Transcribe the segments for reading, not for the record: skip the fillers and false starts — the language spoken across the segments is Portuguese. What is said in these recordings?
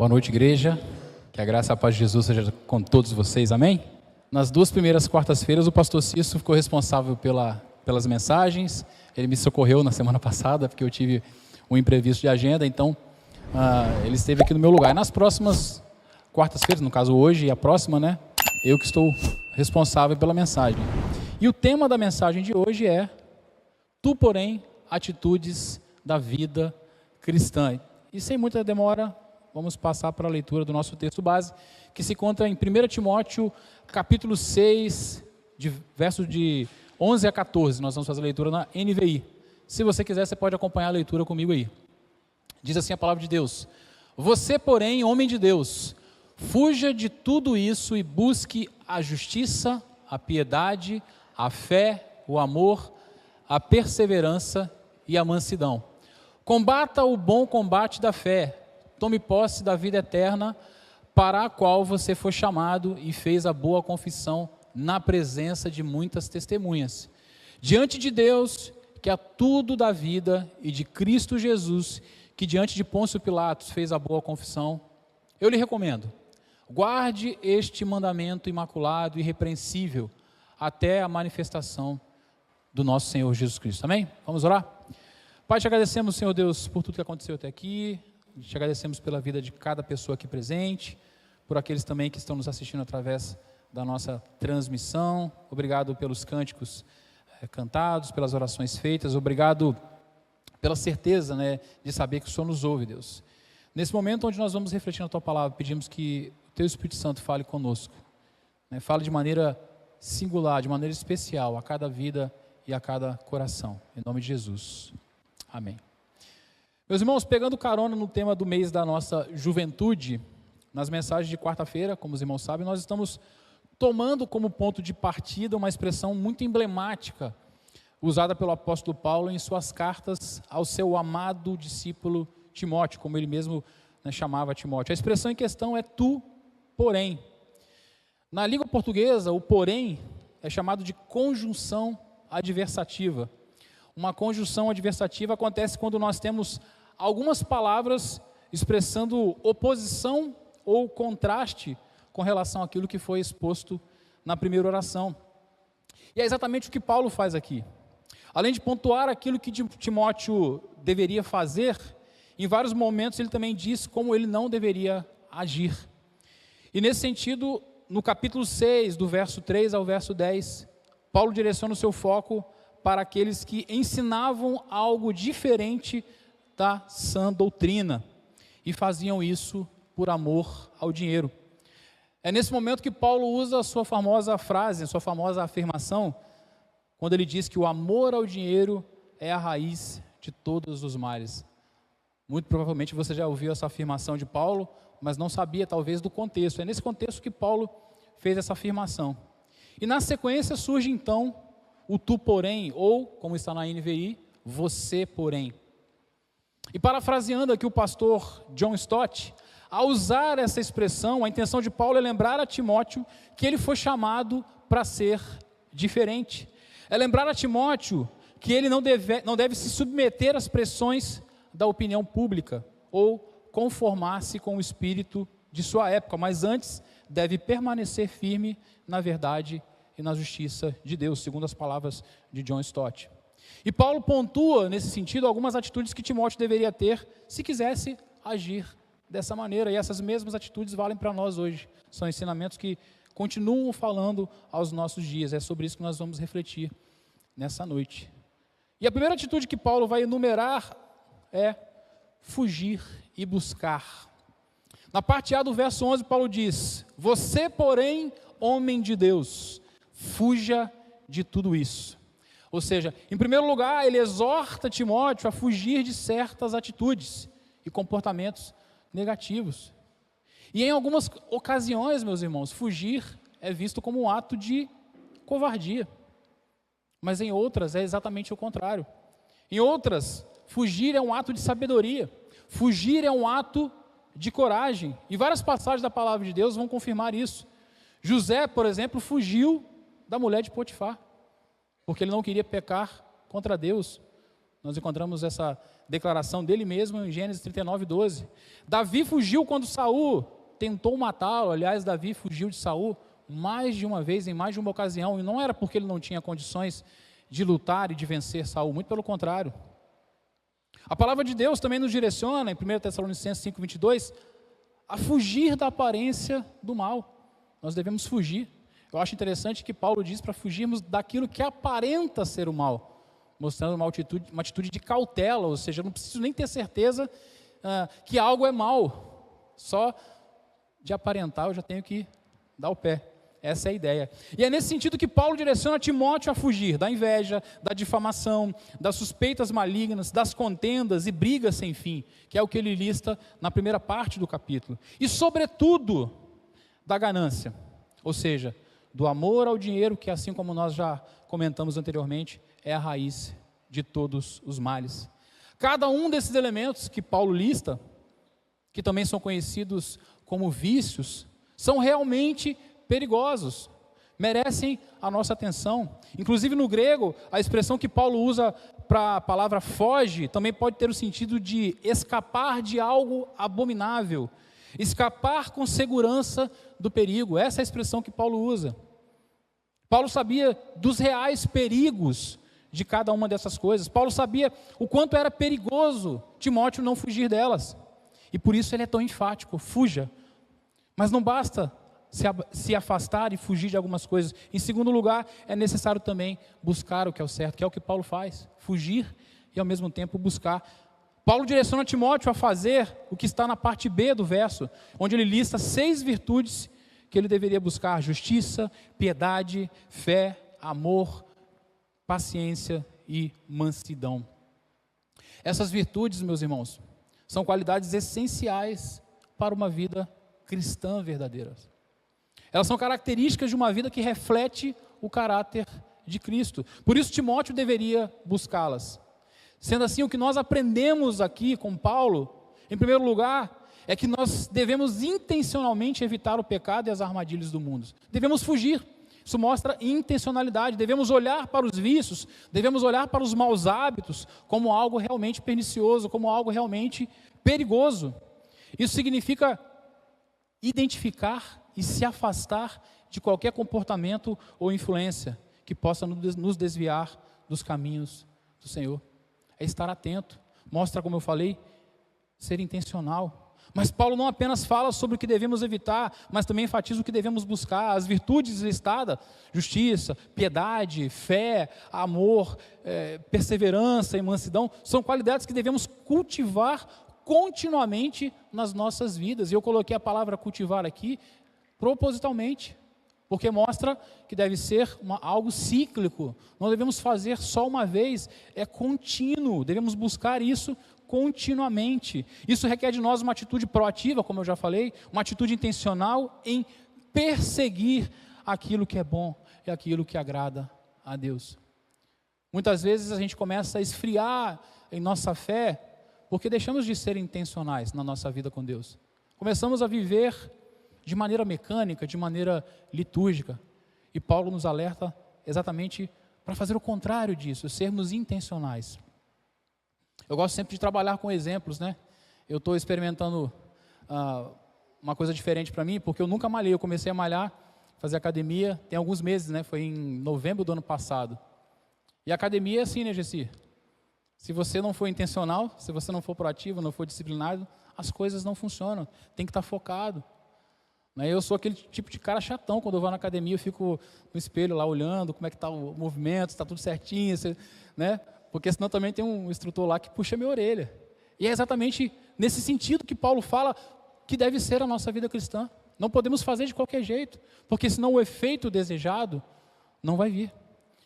Boa noite, igreja. Que a graça e a paz de Jesus seja com todos vocês, amém? Nas duas primeiras quartas-feiras, o pastor Cício ficou responsável pelas mensagens. Ele me socorreu na semana passada, porque eu tive um imprevisto de agenda, então ele esteve aqui no meu lugar. Nas próximas quartas-feiras, no caso hoje e a próxima, né? Eu que estou responsável pela mensagem. E o tema da mensagem de hoje é: Tu, porém, atitudes da vida cristã. E sem muita demora, vamos passar para a leitura do nosso texto base, que se encontra em 1 Timóteo, capítulo 6, versos de 11 a 14. Nós vamos fazer a leitura na NVI. Se você quiser, você pode acompanhar a leitura comigo aí. Diz assim a palavra de Deus: Você, porém, homem de Deus, fuja de tudo isso e busque a justiça, a piedade, a fé, o amor, a perseverança e a mansidão. Combata o bom combate da fé. Tome posse da vida eterna, para a qual você foi chamado e fez a boa confissão na presença de muitas testemunhas. Diante de Deus, que é tudo da vida, e de Cristo Jesus, que diante de Pôncio Pilatos fez a boa confissão, eu lhe recomendo: guarde este mandamento imaculado e irrepreensível até a manifestação do nosso Senhor Jesus Cristo. Amém? Vamos orar? Pai, te agradecemos, Senhor Deus, por tudo que aconteceu até aqui. Te agradecemos pela vida de cada pessoa aqui presente, por aqueles também que estão nos assistindo através da nossa transmissão. Obrigado pelos cânticos cantados, pelas orações feitas. Obrigado pela certeza, de saber que o Senhor nos ouve, Deus. Nesse momento onde nós vamos refletir na Tua Palavra, pedimos que o Teu Espírito Santo fale conosco. Fale de maneira singular, de maneira especial a cada vida e a cada coração. Em nome de Jesus. Amém. Meus irmãos, pegando carona no tema do mês da nossa juventude, nas mensagens de quarta-feira, como os irmãos sabem, nós estamos tomando como ponto de partida uma expressão muito emblemática, usada pelo apóstolo Paulo em suas cartas ao seu amado discípulo Timóteo, como ele mesmo chamava Timóteo. A expressão em questão é tu, porém. Na língua portuguesa, o porém é chamado de conjunção adversativa. Uma conjunção adversativa acontece quando nós temos algumas palavras expressando oposição ou contraste com relação àquilo que foi exposto na primeira oração. E é exatamente o que Paulo faz aqui. Além de pontuar aquilo que Timóteo deveria fazer, em vários momentos ele também diz como ele não deveria agir. E nesse sentido, no capítulo 6, do verso 3 ao verso 10, Paulo direciona o seu foco para aqueles que ensinavam algo diferente da sã doutrina e faziam isso por amor ao dinheiro. É nesse momento que Paulo usa a sua famosa frase, a sua famosa afirmação, quando ele diz que o amor ao dinheiro é a raiz de todos os males. Muito provavelmente você já ouviu essa afirmação de Paulo, mas não sabia talvez do contexto. É nesse contexto que Paulo fez essa afirmação. E na sequência surge então o tu, porém, ou, como está na NVI, você, porém. E parafraseando aqui o pastor John Stott, ao usar essa expressão, a intenção de Paulo é lembrar a Timóteo que ele foi chamado para ser diferente. É lembrar a Timóteo que ele não deve se submeter às pressões da opinião pública ou conformar-se com o espírito de sua época, mas antes deve permanecer firme na verdade e na justiça de Deus, segundo as palavras de John Stott. E Paulo pontua, nesse sentido, algumas atitudes que Timóteo deveria ter se quisesse agir dessa maneira, e essas mesmas atitudes valem para nós hoje. São ensinamentos que continuam falando aos nossos dias. É sobre isso que nós vamos refletir nessa noite. E a primeira atitude que Paulo vai enumerar é fugir e buscar. Na parte A do verso 11, Paulo diz: Você, porém, homem de Deus, fuja de tudo isso. Ou seja, em primeiro lugar, ele exorta Timóteo a fugir de certas atitudes e comportamentos negativos. E em algumas ocasiões, meus irmãos, fugir é visto como um ato de covardia. Mas em outras é exatamente o contrário. Em outras, fugir é um ato de sabedoria. Fugir é um ato de coragem. E várias passagens da palavra de Deus vão confirmar isso. José, por exemplo, fugiu da mulher de Potifar, porque ele não queria pecar contra Deus. Nós encontramos essa declaração dele mesmo em Gênesis 39:12. Davi fugiu quando Saul tentou matá-lo. Aliás, Davi fugiu de Saul mais de uma vez, em mais de uma ocasião, e não era porque ele não tinha condições de lutar e de vencer Saul, muito pelo contrário. A palavra de Deus também nos direciona, em 1 Tessalonicenses 5:22, a fugir da aparência do mal. Nós devemos fugir. Eu acho interessante que Paulo diz para fugirmos daquilo que aparenta ser o mal, mostrando uma atitude de cautela, ou seja, eu não preciso nem ter certeza que algo é mal, só de aparentar eu já tenho que dar o pé. Essa é a ideia. E é nesse sentido que Paulo direciona Timóteo a fugir da inveja, da difamação, das suspeitas malignas, das contendas e brigas sem fim, que é o que ele lista na primeira parte do capítulo. E, sobretudo, da ganância, ou seja, do amor ao dinheiro, que, assim como nós já comentamos anteriormente, é a raiz de todos os males. Cada um desses elementos que Paulo lista, que também são conhecidos como vícios, são realmente perigosos, merecem a nossa atenção. Inclusive no grego, a expressão que Paulo usa para a palavra foge, também pode ter o sentido de escapar de algo abominável, escapar com segurança do perigo. Essa é a expressão que Paulo usa. Paulo sabia dos reais perigos de cada uma dessas coisas. Paulo sabia o quanto era perigoso Timóteo não fugir delas. E por isso ele é tão enfático, fuja. Mas não basta se afastar e fugir de algumas coisas. Em segundo lugar, é necessário também buscar o que é o certo, que é o que Paulo faz, fugir e ao mesmo tempo buscar. Paulo direciona Timóteo a fazer o que está na parte B do verso, onde ele lista 6 virtudes que ele deveria buscar: justiça, piedade, fé, amor, paciência e mansidão. Essas virtudes, meus irmãos, são qualidades essenciais para uma vida cristã verdadeira. Elas são características de uma vida que reflete o caráter de Cristo. Por isso Timóteo deveria buscá-las. Sendo assim, o que nós aprendemos aqui com Paulo, em primeiro lugar, é que nós devemos intencionalmente evitar o pecado e as armadilhas do mundo. Devemos fugir. Isso mostra intencionalidade. Devemos olhar para os vícios, devemos olhar para os maus hábitos como algo realmente pernicioso, como algo realmente perigoso. Isso significa identificar e se afastar de qualquer comportamento ou influência que possa nos desviar dos caminhos do Senhor. É estar atento. Mostra, como eu falei, ser intencional. Mas Paulo não apenas fala sobre o que devemos evitar, mas também enfatiza o que devemos buscar. As virtudes listadas: justiça, piedade, fé, amor, perseverança e mansidão, são qualidades que devemos cultivar continuamente nas nossas vidas. E eu coloquei a palavra cultivar aqui propositalmente, porque mostra que deve ser algo cíclico. Não devemos fazer só uma vez, é contínuo, devemos buscar isso continuamente. Isso requer de nós uma atitude proativa, como eu já falei, uma atitude intencional em perseguir aquilo que é bom e aquilo que agrada a Deus. Muitas vezes a gente começa a esfriar em nossa fé, porque deixamos de ser intencionais na nossa vida com Deus. Começamos a viver de maneira mecânica, de maneira litúrgica. E Paulo nos alerta exatamente para fazer o contrário disso, sermos intencionais. Eu gosto sempre de trabalhar com exemplos, né? Eu estou experimentando uma coisa diferente para mim, porque eu nunca malhei. Eu comecei a malhar, fazer academia, tem alguns meses, né? Foi em novembro do ano passado. E a academia é assim, né, Gessi? Se você não for intencional, se você não for proativo, não for disciplinado, as coisas não funcionam. Tem que estar focado. Eu sou aquele tipo de cara chatão. Quando eu vou na academia, eu fico no espelho lá olhando como é que está o movimento, se está tudo certinho, né? Porque senão também tem um instrutor lá que puxa minha orelha. E é exatamente nesse sentido que Paulo fala que deve ser a nossa vida cristã. Não podemos fazer de qualquer jeito, porque senão o efeito desejado não vai vir.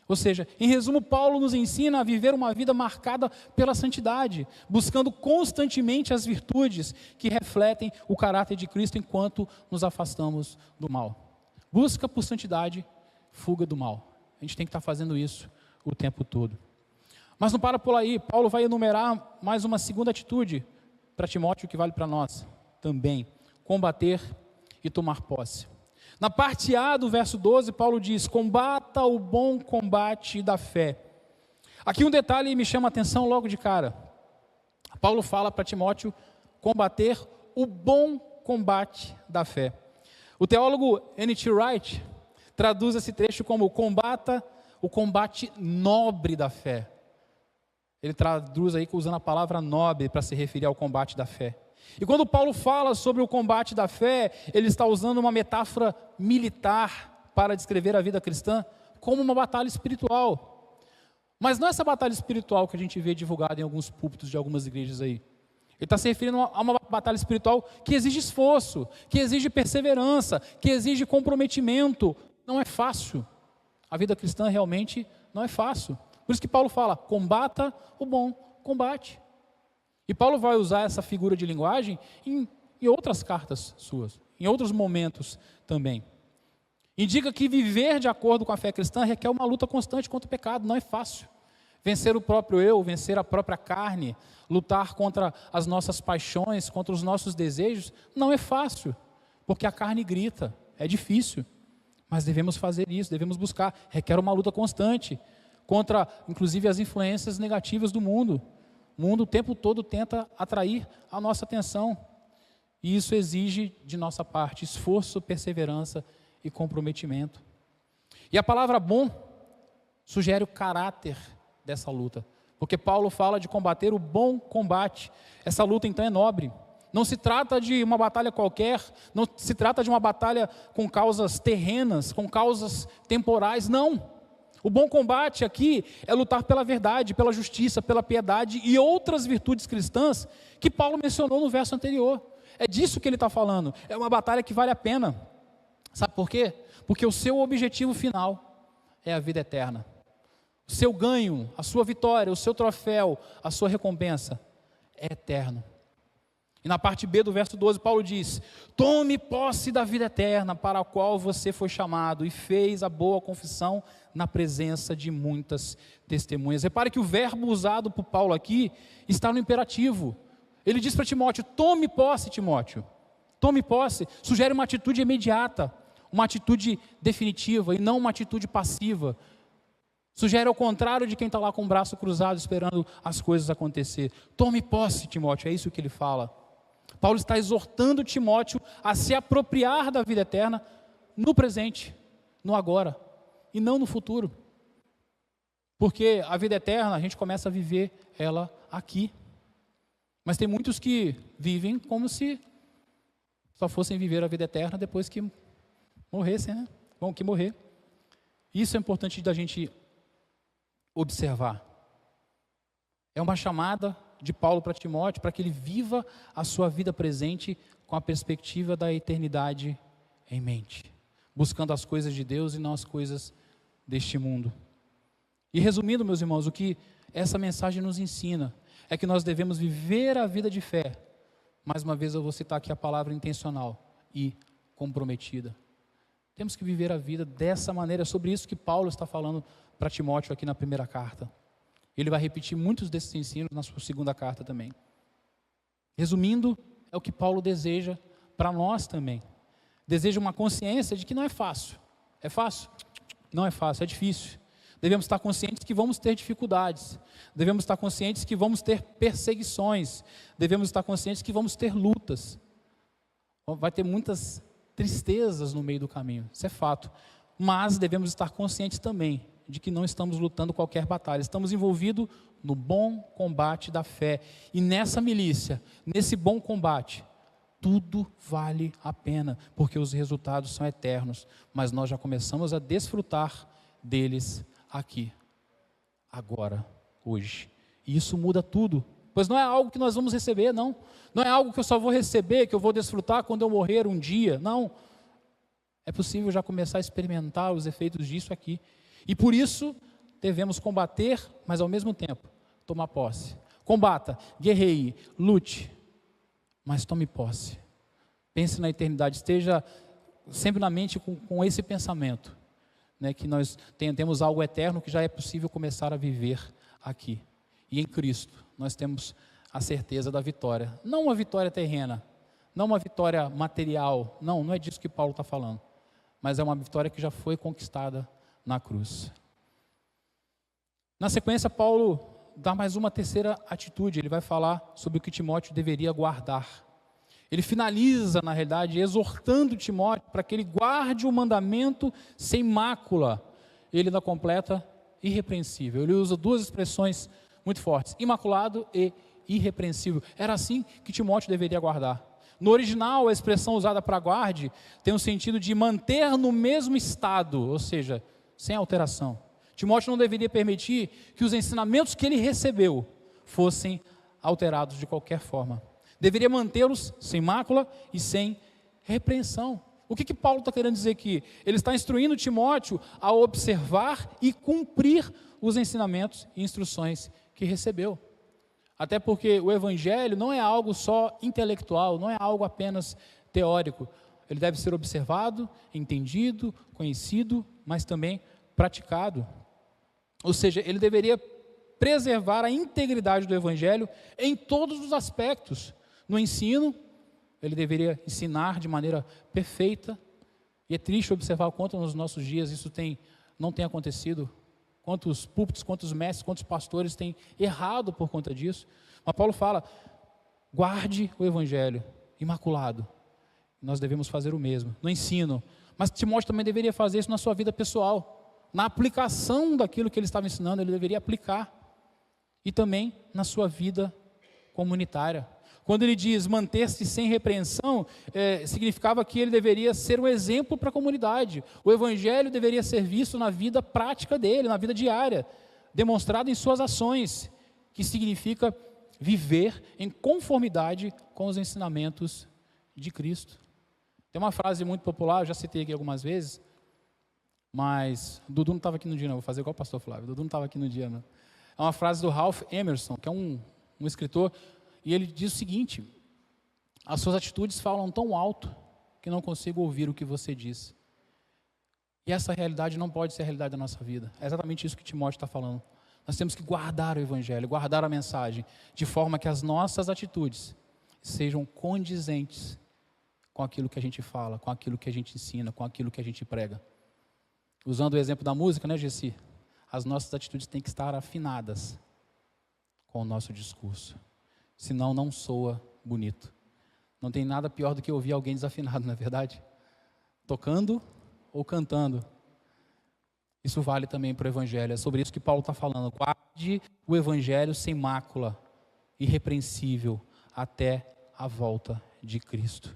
Ou seja, em resumo, Paulo nos ensina a viver uma vida marcada pela santidade, buscando constantemente as virtudes que refletem o caráter de Cristo enquanto nos afastamos do mal. Busca por santidade, fuga do mal. A gente tem que estar fazendo isso o tempo todo. Mas não para por aí. Paulo vai enumerar mais uma segunda atitude para Timóteo que vale para nós também: combater e tomar posse. Na parte A do verso 12, Paulo diz: combata o bom combate da fé. Aqui um detalhe me chama a atenção logo de cara. Paulo fala para Timóteo combater o bom combate da fé. O teólogo N.T. Wright traduz esse trecho como combata o combate nobre da fé. Ele traduz aí usando a palavra nobre para se referir ao combate da fé. E quando Paulo fala sobre o combate da fé, ele está usando uma metáfora militar para descrever a vida cristã como uma batalha espiritual. Mas não é essa batalha espiritual que a gente vê divulgada em alguns púlpitos de algumas igrejas aí. Ele está se referindo a uma batalha espiritual que exige esforço, que exige perseverança, que exige comprometimento. Não é fácil. A vida cristã realmente não é fácil. Por isso que Paulo fala, combata o bom combate. E Paulo vai usar essa figura de linguagem em outras cartas suas, em outros momentos também. Indica que viver de acordo com a fé cristã requer uma luta constante contra o pecado, não é fácil. Vencer o próprio eu, vencer a própria carne, lutar contra as nossas paixões, contra os nossos desejos, não é fácil, porque a carne grita, é difícil. Mas devemos fazer isso, devemos buscar, requer uma luta constante, contra inclusive as influências negativas do mundo. O mundo o tempo todo tenta atrair a nossa atenção, e isso exige de nossa parte esforço, perseverança e comprometimento. E a palavra bom sugere o caráter dessa luta, porque Paulo fala de combater o bom combate. Essa luta então é nobre. Não se trata de uma batalha qualquer, não se trata de uma batalha com causas terrenas, com causas temporais, não. O bom combate aqui é lutar pela verdade, pela justiça, pela piedade e outras virtudes cristãs que Paulo mencionou no verso anterior. É disso que ele está falando, é uma batalha que vale a pena. Sabe por quê? Porque o seu objetivo final é a vida eterna. O seu ganho, a sua vitória, o seu troféu, a sua recompensa é eterno. E na parte B do verso 12, Paulo diz: tome posse da vida eterna para a qual você foi chamado e fez a boa confissão na presença de muitas testemunhas. Repare que o verbo usado por Paulo aqui está no imperativo. Ele diz para Timóteo: tome posse, Timóteo. Tome posse, sugere uma atitude imediata, uma atitude definitiva e não uma atitude passiva. Sugere ao contrário de quem está lá com o braço cruzado esperando as coisas acontecer. Tome posse, Timóteo, é isso que ele fala. Paulo está exortando Timóteo a se apropriar da vida eterna no presente, no agora, e não no futuro. Porque a vida eterna, a gente começa a viver ela aqui. Mas tem muitos que vivem como se só fossem viver a vida eterna depois que morressem, né? Vão que morrer. Isso é importante da gente observar. É uma chamada de Paulo para Timóteo, para que ele viva a sua vida presente com a perspectiva da eternidade em mente, buscando as coisas de Deus e não as coisas deste mundo. E resumindo, meus irmãos, o que essa mensagem nos ensina é que nós devemos viver a vida de fé. Mais uma vez eu vou citar aqui a palavra intencional e comprometida. Temos que viver a vida dessa maneira. É sobre isso que Paulo está falando para Timóteo aqui na primeira carta. Ele vai repetir muitos desses ensinos na sua segunda carta também. Resumindo, é o que Paulo deseja para nós também. Deseja uma consciência de que não é fácil. É fácil? Não é fácil, é difícil. Devemos estar conscientes que vamos ter dificuldades. Devemos estar conscientes que vamos ter perseguições. Devemos estar conscientes que vamos ter lutas. Vai ter muitas tristezas no meio do caminho, isso é fato. Mas devemos estar conscientes também de que não estamos lutando qualquer batalha. Estamos envolvidos no bom combate da fé. E nessa milícia, nesse bom combate, tudo vale a pena, porque os resultados são eternos. Mas nós já começamos a desfrutar deles aqui, agora, hoje. E isso muda tudo. Pois não é algo que nós vamos receber, não. Não é algo que eu só vou receber, que eu vou desfrutar quando eu morrer um dia. Não. É possível já começar a experimentar os efeitos disso aqui. E por isso, devemos combater, mas ao mesmo tempo, tomar posse. Combata, guerreie, lute, mas tome posse. Pense na eternidade, esteja sempre na mente com esse pensamento, né, que nós temos algo eterno que já é possível começar a viver aqui. E em Cristo, nós temos a certeza da vitória. Não uma vitória terrena, não uma vitória material, não é disso que Paulo está falando. Mas é uma vitória que já foi conquistada na cruz. Na sequência, Paulo dá mais uma terceira atitude. Ele vai falar sobre o que Timóteo deveria guardar. Ele finaliza, na realidade, exortando Timóteo para que ele guarde o mandamento sem mácula. Ele ainda completa irrepreensível. Ele usa duas expressões muito fortes: imaculado e irrepreensível. Era assim que Timóteo deveria guardar. No original, a expressão usada para guarde tem o sentido de manter no mesmo estado, ou seja, sem alteração. Timóteo não deveria permitir que os ensinamentos que ele recebeu fossem alterados de qualquer forma. Deveria mantê-los sem mácula e sem repreensão. O que Paulo está querendo dizer aqui? Ele está instruindo Timóteo a observar e cumprir os ensinamentos e instruções que recebeu. Até porque o Evangelho não é algo só intelectual, não é algo apenas teórico. Ele deve ser observado, entendido, conhecido, mas também praticado. Ou seja, ele deveria preservar a integridade do Evangelho em todos os aspectos. No ensino, ele deveria ensinar de maneira perfeita. E é triste observar o quanto nos nossos dias isso não tem acontecido. Quantos púlpitos, quantos mestres, quantos pastores têm errado por conta disso. Mas Paulo fala: guarde o Evangelho imaculado. Nós devemos fazer o mesmo no ensino. Mas Timóteo também deveria fazer isso na sua vida pessoal. Na aplicação daquilo que ele estava ensinando, ele deveria aplicar. E também na sua vida comunitária. Quando ele diz manter-se sem repreensão, significava que ele deveria ser um exemplo para a comunidade. O Evangelho deveria ser visto na vida prática dele, na vida diária, demonstrado em suas ações, que significa viver em conformidade com os ensinamentos de Cristo. Tem uma frase muito popular, eu já citei aqui algumas vezes, mas Dudu não estava aqui no dia, não. Vou fazer igual o pastor Flávio. Dudu não estava aqui no dia, não. É uma frase do Ralph Emerson, que é um escritor. E ele diz o seguinte: as suas atitudes falam tão alto que não consigo ouvir o que você diz. E essa realidade não pode ser a realidade da nossa vida. É exatamente isso que Timóteo está falando. Nós temos que guardar o Evangelho, guardar a mensagem, de forma que as nossas atitudes sejam condizentes com aquilo que a gente fala, com aquilo que a gente ensina, com aquilo que a gente prega. Usando o exemplo da música, né, Gessi? As nossas atitudes têm que estar afinadas com o nosso discurso. Senão não soa bonito. Não tem nada pior do que ouvir alguém desafinado, não é verdade? Tocando ou cantando. Isso vale também para o Evangelho. É sobre isso que Paulo está falando. Guarde o Evangelho sem mácula, irrepreensível, até a volta de Cristo.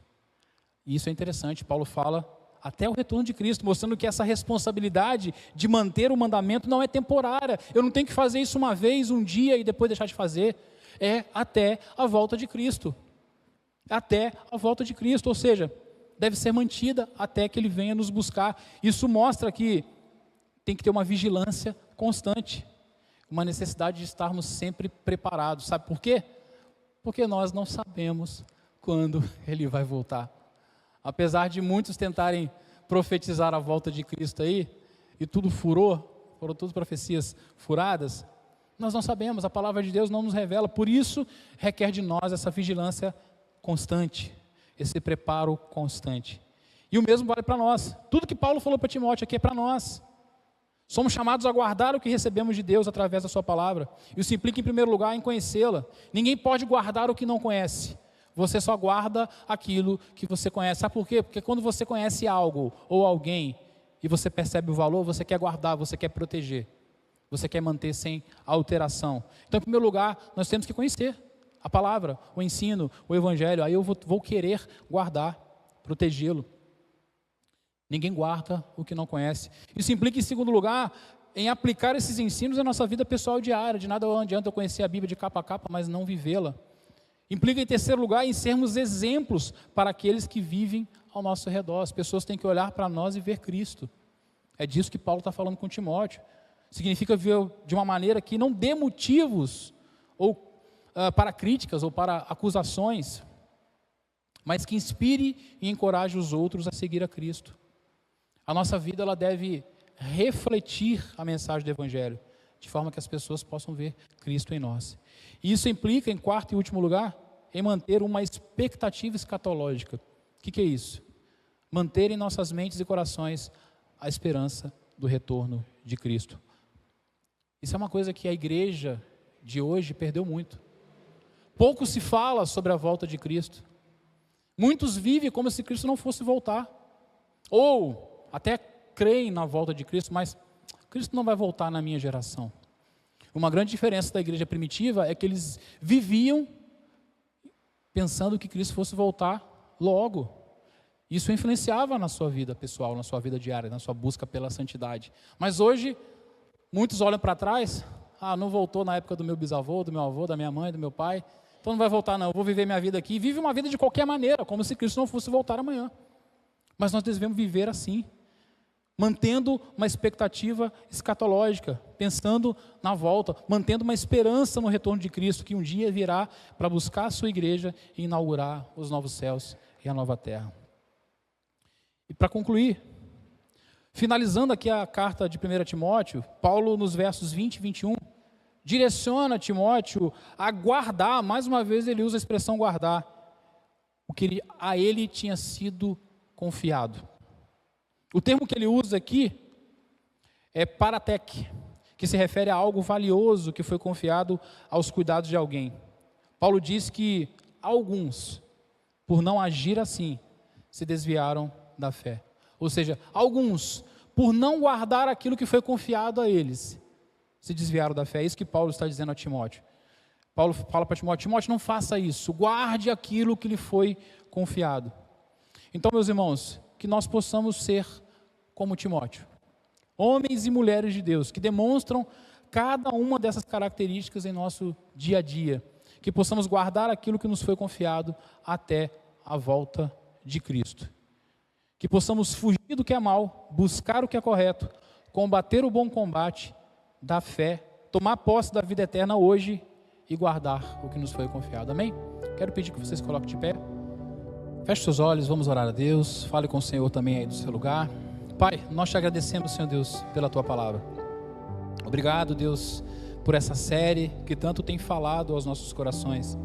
E isso é interessante. Paulo fala até o retorno de Cristo, mostrando que essa responsabilidade de manter o mandamento não é temporária. Eu não tenho que fazer isso uma vez, um dia e depois deixar de fazer. É até a volta de Cristo. Até a volta de Cristo, ou seja, deve ser mantida até que Ele venha nos buscar. Isso mostra que tem que ter uma vigilância constante, uma necessidade de estarmos sempre preparados. Sabe por quê? Porque nós não sabemos quando Ele vai voltar. Apesar de muitos tentarem profetizar a volta de Cristo aí, e tudo furou, foram todas profecias furadas, nós não sabemos, a palavra de Deus não nos revela, por isso requer de nós essa vigilância constante, esse preparo constante. E o mesmo vale para nós. Tudo que Paulo falou para Timóteo aqui é para nós. Somos chamados a guardar o que recebemos de Deus através da sua palavra. Isso implica, em primeiro lugar, em conhecê-la. Ninguém pode guardar o que não conhece. Você só guarda aquilo que você conhece. Sabe por quê? Porque quando você conhece algo ou alguém e você percebe o valor, você quer guardar, você quer proteger. Você quer manter sem alteração. Então, em primeiro lugar, nós temos que conhecer a palavra, o ensino, o Evangelho. Aí eu vou querer guardar, protegê-lo. Ninguém guarda o que não conhece. Isso implica, em segundo lugar, em aplicar esses ensinos na nossa vida pessoal diária. De nada adianta eu conhecer a Bíblia de capa a capa, mas não vivê-la. Implica, em terceiro lugar, em sermos exemplos para aqueles que vivem ao nosso redor. As pessoas têm que olhar para nós e ver Cristo. É disso que Paulo está falando com Timóteo. Significa viver de uma maneira que não dê motivos para críticas ou para acusações, mas que inspire e encoraje os outros a seguir a Cristo. A nossa vida ela deve refletir a mensagem do Evangelho, de forma que as pessoas possam ver Cristo em nós. E isso implica, em quarto e último lugar, em manter uma expectativa escatológica. O que é isso? Manter em nossas mentes e corações a esperança do retorno de Cristo. Isso é uma coisa que a igreja de hoje perdeu muito. Pouco se fala sobre a volta de Cristo. Muitos vivem como se Cristo não fosse voltar. Ou até creem na volta de Cristo, mas Cristo não vai voltar na minha geração. Uma grande diferença da igreja primitiva é que eles viviam pensando que Cristo fosse voltar logo. Isso influenciava na sua vida pessoal, na sua vida diária, na sua busca pela santidade. Mas hoje, muitos olham para trás, não voltou na época do meu bisavô, do meu avô, da minha mãe, do meu pai, então não vai voltar não, eu vou viver minha vida aqui. E vive uma vida de qualquer maneira, como se Cristo não fosse voltar amanhã. Mas nós devemos viver assim, mantendo uma expectativa escatológica, pensando na volta, mantendo uma esperança no retorno de Cristo, que um dia virá para buscar a sua igreja e inaugurar os novos céus e a nova terra. E para concluir, finalizando aqui a carta de 1 Timóteo, Paulo nos versos 20 e 21, direciona Timóteo a guardar, mais uma vez ele usa a expressão guardar, o que a ele tinha sido confiado. O termo que ele usa aqui é paratec, que se refere a algo valioso que foi confiado aos cuidados de alguém. Paulo diz que alguns, por não agir assim, se desviaram da fé. Ou seja, alguns, por não guardar aquilo que foi confiado a eles, se desviaram da fé. É isso que Paulo está dizendo a Timóteo. Paulo fala para Timóteo: Timóteo, não faça isso, guarde aquilo que lhe foi confiado. Então, meus irmãos, que nós possamos ser como Timóteo, homens e mulheres de Deus, que demonstram cada uma dessas características em nosso dia a dia, que possamos guardar aquilo que nos foi confiado até a volta de Cristo, que possamos fugir do que é mal, buscar o que é correto, combater o bom combate da fé, tomar posse da vida eterna hoje e guardar o que nos foi confiado. Amém? Quero pedir que vocês coloquem de pé. Feche seus olhos, vamos orar a Deus. Fale com o Senhor também aí do seu lugar. Pai, nós te agradecemos, Senhor Deus, pela Tua palavra. Obrigado, Deus, por essa série que tanto tem falado aos nossos corações.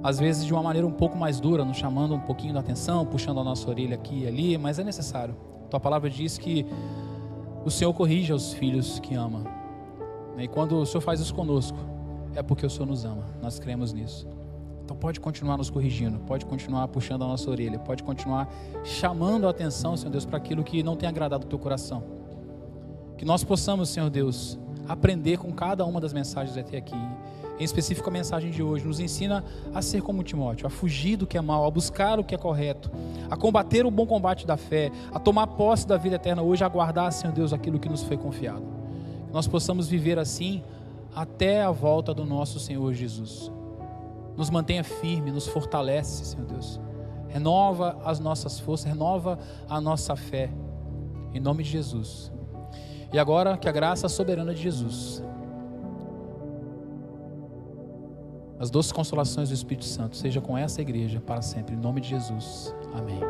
Às vezes de uma maneira um pouco mais dura, nos chamando um pouquinho da atenção, puxando a nossa orelha aqui e ali, mas é necessário. Tua palavra diz que o Senhor corrige aos filhos que ama. E quando o Senhor faz isso conosco, é porque o Senhor nos ama. Nós cremos nisso. Então pode continuar nos corrigindo, pode continuar puxando a nossa orelha, pode continuar chamando a atenção, Senhor Deus, para aquilo que não tem agradado o Teu coração. Que nós possamos, Senhor Deus, aprender com cada uma das mensagens até aqui. Em específico a mensagem de hoje nos ensina a ser como Timóteo, a fugir do que é mal, a buscar o que é correto, a combater o bom combate da fé, a tomar posse da vida eterna hoje, a guardar, Senhor Deus, aquilo que nos foi confiado. Que nós possamos viver assim até a volta do nosso Senhor Jesus. Nos mantenha firme, nos fortalece, Senhor Deus. Renova as nossas forças, renova a nossa fé, em nome de Jesus. E agora que a graça soberana de Jesus, as doces consolações do Espírito Santo, seja com essa igreja para sempre, em nome de Jesus. Amém.